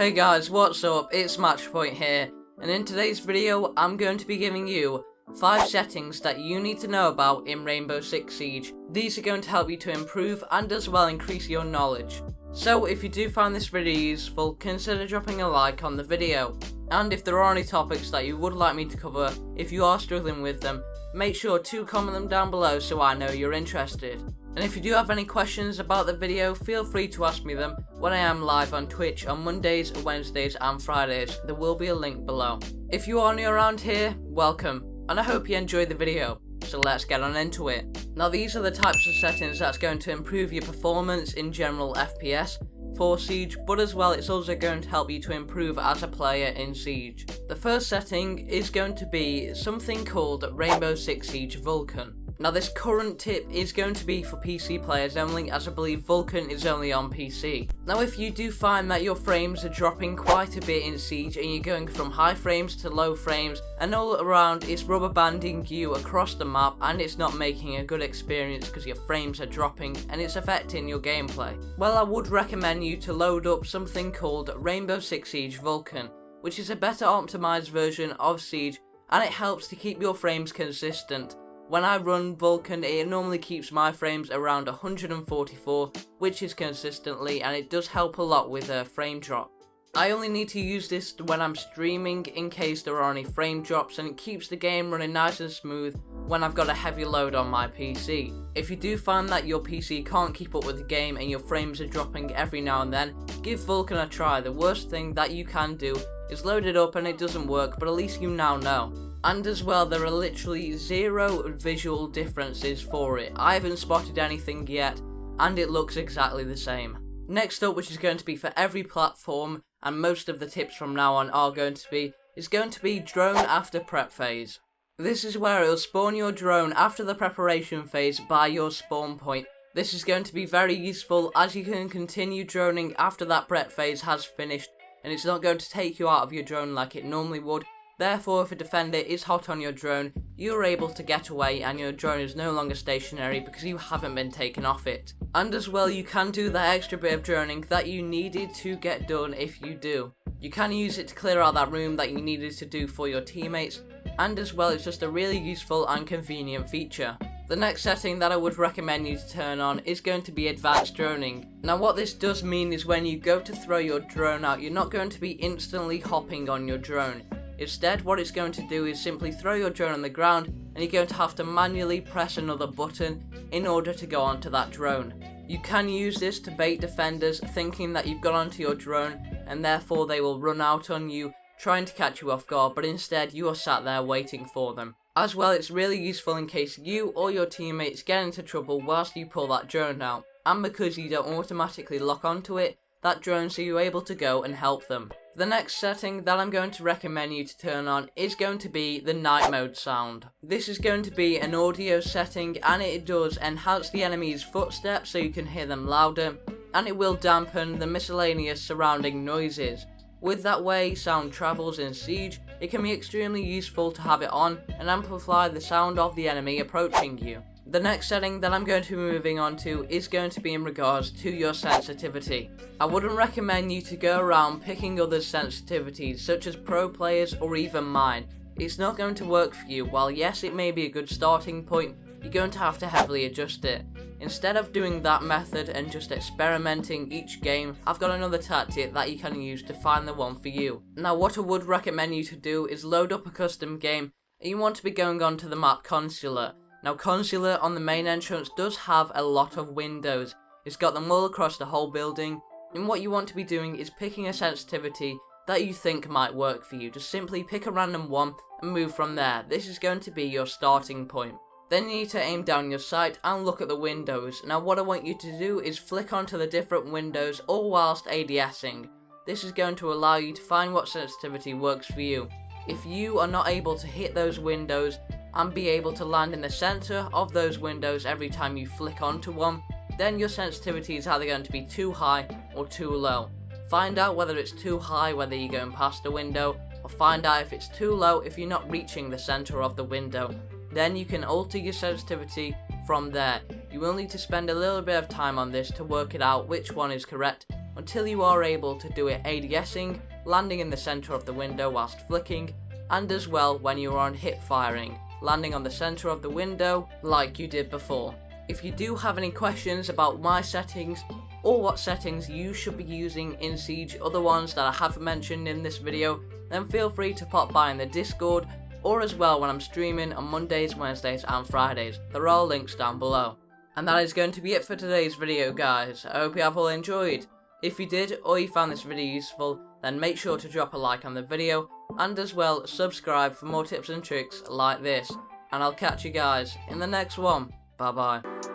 Hey guys, what's up? It's MatchPoint here, and in today's video I'm going to be giving you 5 settings that you need to know about in Rainbow Six Siege. These are going to help you to improve and as well increase your knowledge. So if you do find this video useful, consider dropping a like on the video. And if there are any topics that you would like me to cover, if you are struggling with them, make sure to comment them down below so I know you're interested. And if you do have any questions about the video, feel free to ask me them when I am live on Twitch on Mondays, Wednesdays and Fridays. There will be a link below. If you are new around here, welcome, and I hope you enjoyed the video. So let's get on into it. Now these are the types of settings that's going to improve your performance in general FPS for Siege, but as well it's also going to help you to improve as a player in Siege. The first setting is going to be something called Rainbow Six Siege Vulkan. Now this current tip is going to be for PC players only, as I believe Vulkan is only on PC. Now if you do find that your frames are dropping quite a bit in Siege and you're going from high frames to low frames and all around it's rubber banding you across the map and it's not making a good experience because your frames are dropping and it's affecting your gameplay, well I would recommend you to load up something called Rainbow Six Siege Vulkan, which is a better optimized version of Siege and it helps to keep your frames consistent. When I run Vulkan, it normally keeps my frames around 144, which is consistently, and it does help a lot with a frame drop. I only need to use this when I'm streaming in case there are any frame drops, and it keeps the game running nice and smooth when I've got a heavy load on my PC. If you do find that your PC can't keep up with the game and your frames are dropping every now and then, give Vulkan a try. The worst thing that you can do is load it up and it doesn't work, but at least you now know. And as well, there are literally 0 visual differences for it. I haven't spotted anything yet, and it looks exactly the same. Next up, which is going to be for every platform, and most of the tips from now on are going to be, is going to be drone after prep phase. This is where it will spawn your drone after the preparation phase by your spawn point. This is going to be very useful as you can continue droning after that prep phase has finished, and it's not going to take you out of your drone like it normally would. Therefore, if a defender is hot on your drone, you're able to get away and your drone is no longer stationary because you haven't been taken off it. And as well, you can do that extra bit of droning that you needed to get done if you do. You can use it to clear out that room that you needed to do for your teammates, and as well, it's just a really useful and convenient feature. The next setting that I would recommend you to turn on is going to be advanced droning. Now what this does mean is when you go to throw your drone out, you're not going to be instantly hopping on your drone. Instead, what it's going to do is simply throw your drone on the ground and you're going to have to manually press another button in order to go onto that drone. You can use this to bait defenders thinking that you've got onto your drone and therefore they will run out on you trying to catch you off guard, but instead you are sat there waiting for them. As well, it's really useful in case you or your teammates get into trouble whilst you pull that drone out, and because you don't automatically lock onto it, that drone, so you're able to go and help them. The next setting that I'm going to recommend you to turn on is going to be the night mode sound. This is going to be an audio setting and it does enhance the enemy's footsteps so you can hear them louder, and it will dampen the miscellaneous surrounding noises. With that way sound travels in Siege, it can be extremely useful to have it on and amplify the sound of the enemy approaching you. The next setting that I'm going to be moving on to is going to be in regards to your sensitivity. I wouldn't recommend you to go around picking others' sensitivities such as pro players or even mine. It's not going to work for you. While yes, it may be a good starting point, you're going to have to heavily adjust it. Instead of doing that method and just experimenting each game, I've got another tactic that you can use to find the one for you. Now what I would recommend you to do is load up a custom game and you want to be going on to the map Consular. Now Consular on the main entrance does have a lot of windows. It's got them all across the whole building, and what you want to be doing is picking a sensitivity that you think might work for you. Just simply pick a random one and move from there. This is going to be your starting point. Then you need to aim down your sight and look at the windows. Now what I want you to do is flick onto the different windows all whilst ADSing. This is going to allow you to find what sensitivity works for you. If you are not able to hit those windows and be able to land in the center of those windows every time you flick onto one, then your sensitivity is either going to be too high or too low. Find out whether it's too high, whether you're going past a window, or find out if it's too low if you're not reaching the center of the window. Then you can alter your sensitivity from there. You will need to spend a little bit of time on this to work it out which one is correct, until you are able to do it ADSing, landing in the center of the window whilst flicking, and as well when you are on hip firing, landing on the center of the window like you did before. If you do have any questions about my settings, or what settings you should be using in Siege, other ones that I haven't mentioned in this video, then feel free to pop by in the Discord, or as well when I'm streaming on Mondays, Wednesdays and Fridays. There are all links down below. And that is going to be it for today's video, guys. I hope you have all enjoyed. If you did, or you found this video useful, then make sure to drop a like on the video, and as well subscribe for more tips and tricks like this. And I'll catch you guys in the next one. Bye bye.